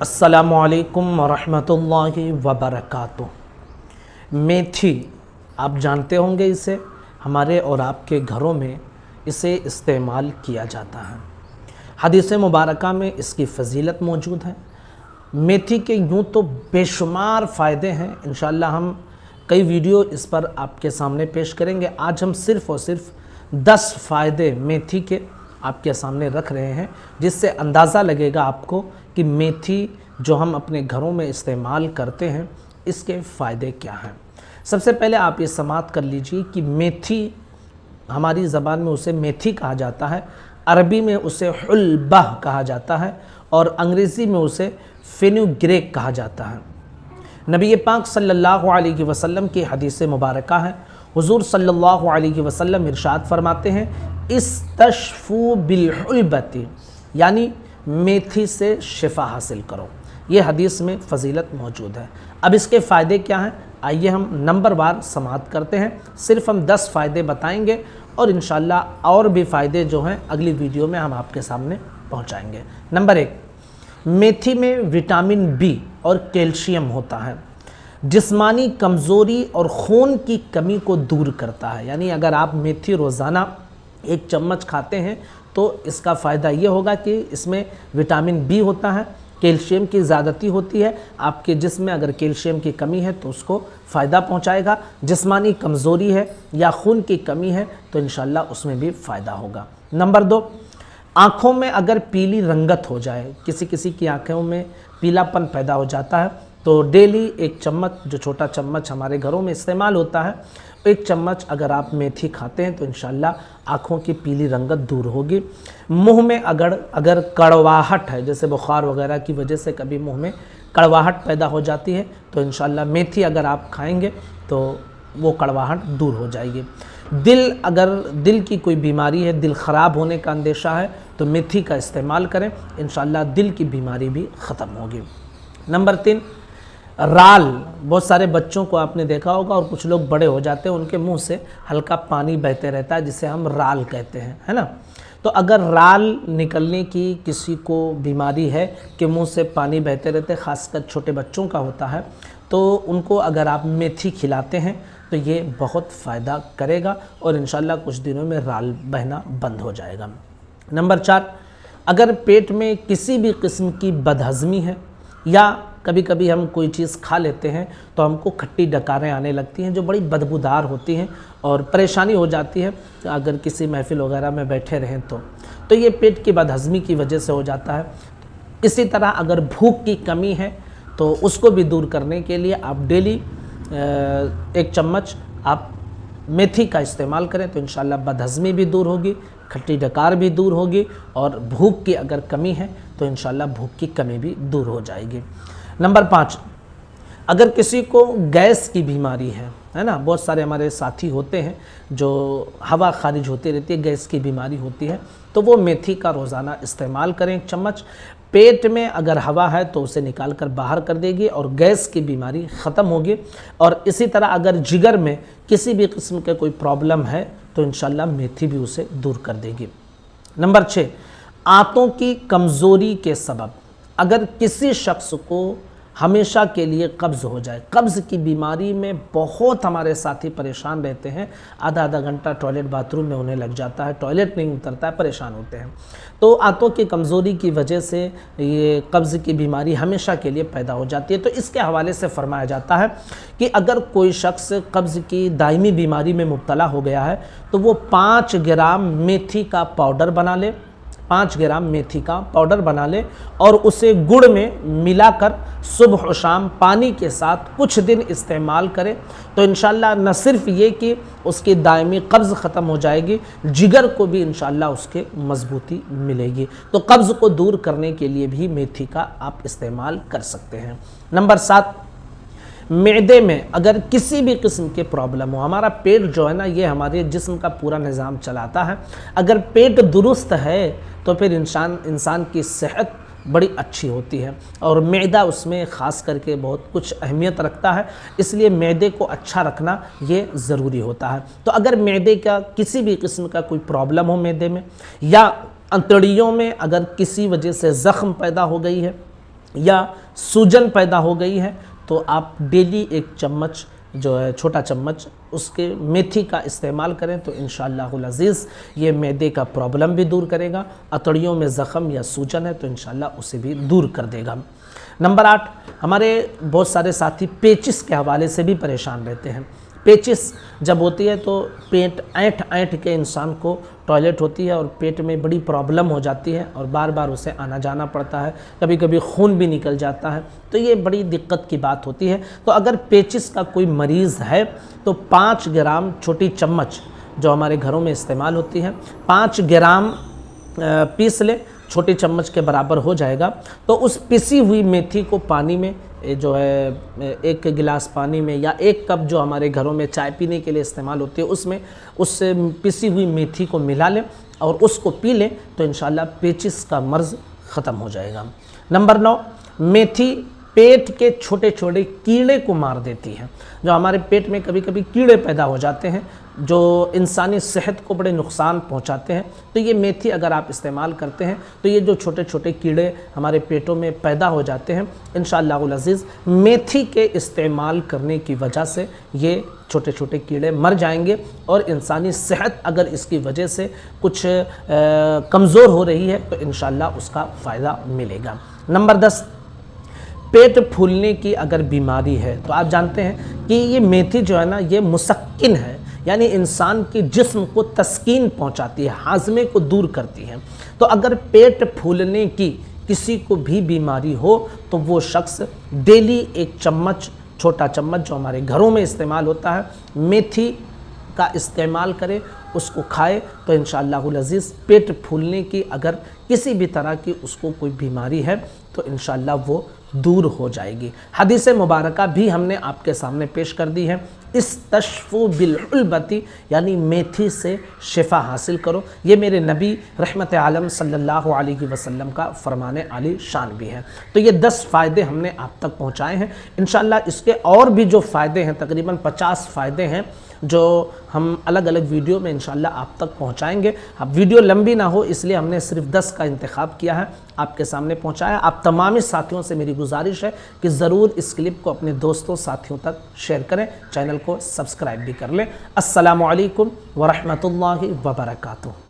अस्सलामुअलैकुम वरहमतुल्लाहि वबरकातुह। मेथी आप जानते होंगे, इसे हमारे और आपके घरों में इसे इस्तेमाल किया जाता है। हदीस मुबारका में इसकी फ़जीलत मौजूद है। मेथी के यूँ तो बेशुमार फ़ायदे हैं, इंशाअल्लाह हम कई वीडियो इस पर आपके सामने पेश करेंगे। आज हम सिर्फ़ और सिर्फ 10 फ़ायदे मेथी के आपके सामने रख रहे हैं, जिससे अंदाज़ा लगेगा आपको कि मेथी जो हम अपने घरों में इस्तेमाल करते हैं इसके फ़ायदे क्या हैं। सबसे पहले आप ये समाअत कर लीजिए कि मेथी, हमारी ज़बान में उसे मेथी कहा जाता है, अरबी में उसे हुल्बाह कहा जाता है और अंग्रेज़ी में उसे फेनुग्रेक कहा जाता है। नबी पाक सल्लल्लाहु अलैहि वसल्लम की हदीस मुबारका है। हुज़ूर सल्लल्लाहु अलैहि वसल्लम इरशाद फरमाते हैं, इस्तशफू बिलहुल्बती, यानी मेथी से शिफा हासिल करो। ये हदीस में फ़जीलत मौजूद है। अब इसके फ़ायदे क्या हैं, आइए हम नंबर वार समाअत करते हैं। सिर्फ हम 10 फ़ायदे बताएंगे और इंशाअल्लाह और भी फ़ायदे जो हैं अगली वीडियो में हम आपके सामने पहुंचाएंगे। नंबर 1, मेथी में विटामिन बी और कैल्शियम होता है, जिस्मानी कमज़ोरी और खून की कमी को दूर करता है। यानी अगर आप मेथी रोज़ाना 1 चम्मच खाते हैं तो इसका फ़ायदा ये होगा कि इसमें विटामिन बी होता है, कैल्शियम की ज़्यादती होती है। आपके जिस्म में अगर कैल्शियम की कमी है तो उसको फ़ायदा पहुंचाएगा। जिस्मानी कमज़ोरी है या खून की कमी है तो इंशाअल्लाह उसमें भी फ़ायदा होगा। नंबर 2, आँखों में अगर पीली रंगत हो जाए, किसी की आँखों में पीलापन पैदा हो जाता है, तो डेली 1 चम्मच, जो छोटा चम्मच हमारे घरों में इस्तेमाल होता है, 1 चम्मच अगर आप मेथी खाते हैं तो इंशाअल्लाह आँखों की पीली रंगत दूर होगी। मुंह में अगर कड़वाहट है, जैसे बुखार वगैरह की वजह से कभी मुंह में कड़वाहट पैदा हो जाती है, तो इंशाअल्लाह मेथी अगर आप खाएंगे तो वो कड़वाहट दूर हो जाएगी। अगर दिल की कोई बीमारी है, दिल ख़राब होने का अंदेशा है, तो मेथी का इस्तेमाल करें, इंशाअल्लाह दिल की बीमारी भी ख़त्म होगी। नंबर 3, राल। बहुत सारे बच्चों को आपने देखा होगा और कुछ लोग बड़े हो जाते हैं, उनके मुंह से हल्का पानी बहते रहता है, जिसे हम राल कहते हैं, है ना। तो अगर राल निकलने की किसी को बीमारी है कि मुंह से पानी बहते रहते, ख़ासकर छोटे बच्चों का होता है, तो उनको अगर आप मेथी खिलाते हैं तो ये बहुत फ़ायदा करेगा और इंशाअल्लाह कुछ दिनों में राल बहना बंद हो जाएगा। नंबर 4, अगर पेट में किसी भी किस्म की बदहज़मी है या कभी कभी हम कोई चीज़ खा लेते हैं तो हमको खट्टी डकारें आने लगती हैं जो बड़ी बदबूदार होती हैं और परेशानी हो जाती है अगर किसी महफ़िल वगैरह में बैठे रहें तो ये पेट की बदहज़मी की वजह से हो जाता है। इसी तरह अगर भूख की कमी है तो उसको भी दूर करने के लिए आप डेली 1 चम्मच आप मेथी का इस्तेमाल करें तो इंशाअल्लाह बदहज़मी भी दूर होगी, खट्टी डकार भी दूर होगी और भूख की अगर कमी है तो इंशाअल्लाह भूख की कमी भी दूर हो जाएगी। नंबर 5, अगर किसी को गैस की बीमारी है ना, बहुत सारे हमारे साथी होते हैं जो हवा खारिज होती रहती है, गैस की बीमारी होती है, तो वो मेथी का रोज़ाना इस्तेमाल करें 1 चम्मच। पेट में अगर हवा है तो उसे निकाल कर बाहर कर देगी और गैस की बीमारी ख़त्म होगी। और इसी तरह अगर जिगर में किसी भी किस्म के कोई प्रॉब्लम है तो इंशाअल्लाह मेथी भी उसे दूर कर देगी। नंबर 6, आंतों की कमज़ोरी के सबब अगर किसी शख्स को हमेशा के लिए कब्ज़ हो जाए, कब्ज़ की बीमारी में बहुत हमारे साथी परेशान रहते हैं, आधा घंटा टॉयलेट बाथरूम में उन्हें लग जाता है, टॉयलेट नहीं उतरता है, परेशान होते हैं, तो आंतों की कमज़ोरी की वजह से ये कब्ज़ की बीमारी हमेशा के लिए पैदा हो जाती है। तो इसके हवाले से फरमाया जाता है कि अगर कोई शख्स कब्ज़ की दायमी बीमारी में मुब्तला हो गया है तो वो 5 ग्राम मेथी का पाउडर बना ले, 5 ग्राम मेथी का पाउडर बना ले और उसे गुड़ में मिलाकर सुबह और शाम पानी के साथ कुछ दिन इस्तेमाल करे तो इंशाअल्लाह न सिर्फ ये कि उसकी दायमी कब्ज़ ख़त्म हो जाएगी, जिगर को भी इंशाअल्लाह उसके मजबूती मिलेगी। तो कब्ज़ को दूर करने के लिए भी मेथी का आप इस्तेमाल कर सकते हैं। नंबर 7, मैदे में अगर किसी भी किस्म के प्रॉब्लम हो, हमारा पेट जो है ना, ये हमारे जिस्म का पूरा निज़ाम चलाता है। अगर पेट दुरुस्त है तो फिर इंसान की सेहत बड़ी अच्छी होती है और मैदा उसमें ख़ास करके बहुत कुछ अहमियत रखता है, इसलिए मैदे को अच्छा रखना ये ज़रूरी होता है। तो अगर मैदे का किसी भी किस्म का कोई प्रॉब्लम हो मैदे में, या अंतड़ियों में अगर किसी वजह से ज़ख्म पैदा हो गई है یا सूजन पैदा हो गई है तो आप डेली एक चम्मच जो है छोटा चम्मच उसके मेथी का इस्तेमाल करें तो इंशाअल्लाहुल अज़ीज़ ये मैदे का प्रॉब्लम भी दूर करेगा। अतड़ियों में ज़ख़म या सूजन है तो इंशाअल्लाह उसे भी दूर कर देगा। नंबर 8, हमारे बहुत सारे साथी पेचिस के हवाले से भी परेशान रहते हैं। पेचिस जब होती है तो पेट ऐंठ ऐंठ के इंसान को टॉयलेट होती है और पेट में बड़ी प्रॉब्लम हो जाती है और बार बार उसे आना जाना पड़ता है, कभी कभी खून भी निकल जाता है, तो ये बड़ी दिक्कत की बात होती है। तो अगर पेचिस का कोई मरीज़ है तो 5 ग्राम छोटी चम्मच जो हमारे घरों में इस्तेमाल होती है 5 ग्राम पीस ले, छोटी चम्मच के बराबर हो जाएगा। तो उस पिसी हुई मेथी को पानी में जो है 1 गिलास पानी में या 1 कप जो हमारे घरों में चाय पीने के लिए इस्तेमाल होती है उसमें उस पिसी हुई मेथी को मिला लें और उसको पी लें तो इंशाअल्लाह पेचिस का मर्ज़ ख़त्म हो जाएगा। नंबर 9, मेथी पेट के छोटे छोटे कीड़े को मार देती है। जो हमारे पेट में कभी कभी कीड़े पैदा हो जाते हैं जो इंसानी सेहत को बड़े नुकसान पहुंचाते हैं, तो ये मेथी अगर आप इस्तेमाल करते हैं तो ये जो छोटे छोटे कीड़े हमारे पेटों में पैदा हो जाते हैं इंशाअल्लाहुल अज़ीज़ मेथी के इस्तेमाल करने की वजह से ये छोटे छोटे कीड़े मर जाएंगे और इंसानी सेहत अगर इसकी वजह से कुछ कमज़ोर हो रही है तो इंशाअल्लाह उसका फ़ायदा मिलेगा। नंबर 10, पेट फूलने की अगर बीमारी है तो आप जानते हैं कि ये मेथी जो है ना ये मुसक्किन है, यानी इंसान के जिस्म को तस्कीन पहुंचाती है, हाजमे को दूर करती है। तो अगर पेट फूलने की किसी को भी बीमारी हो तो वो शख्स डेली 1 चम्मच छोटा चम्मच जो हमारे घरों में इस्तेमाल होता है मेथी का इस्तेमाल करे, उसको खाए तो इंशाअल्लाहुल अज़ीज़ पेट फूलने की अगर किसी भी तरह की उसको कोई बीमारी है तो इंशाअल्लाह वो दूर हो जाएगी। हदीस मुबारका भी हमने आपके सामने पेश कर दी है, इस्तश्फू बिलउल्बती यानी मेथी से शिफा हासिल करो। ये मेरे नबी रहमत आलम सल्लल्लाहु अलैहि वसल्लम का फरमाने आली शान भी है। तो ये 10 फ़ायदे हमने आप तक पहुँचाए हैं। इंशाअल्लाह इसके और भी जो फ़ायदे हैं तकरीबन 50 फ़ायदे हैं जो हम अलग अलग वीडियो में इंशाअल्लाह आप तक पहुंचाएंगे। अब वीडियो लंबी ना हो इसलिए हमने सिर्फ 10 का इंतखाब किया है, आपके सामने पहुंचाया। आप तमाम साथियों से मेरी गुजारिश है कि ज़रूर इस क्लिप को अपने दोस्तों साथियों तक शेयर करें, चैनल को सब्सक्राइब भी कर लें। अस्सलामु अलैकुम व रहमतुल्लाहि व बरकातुहू।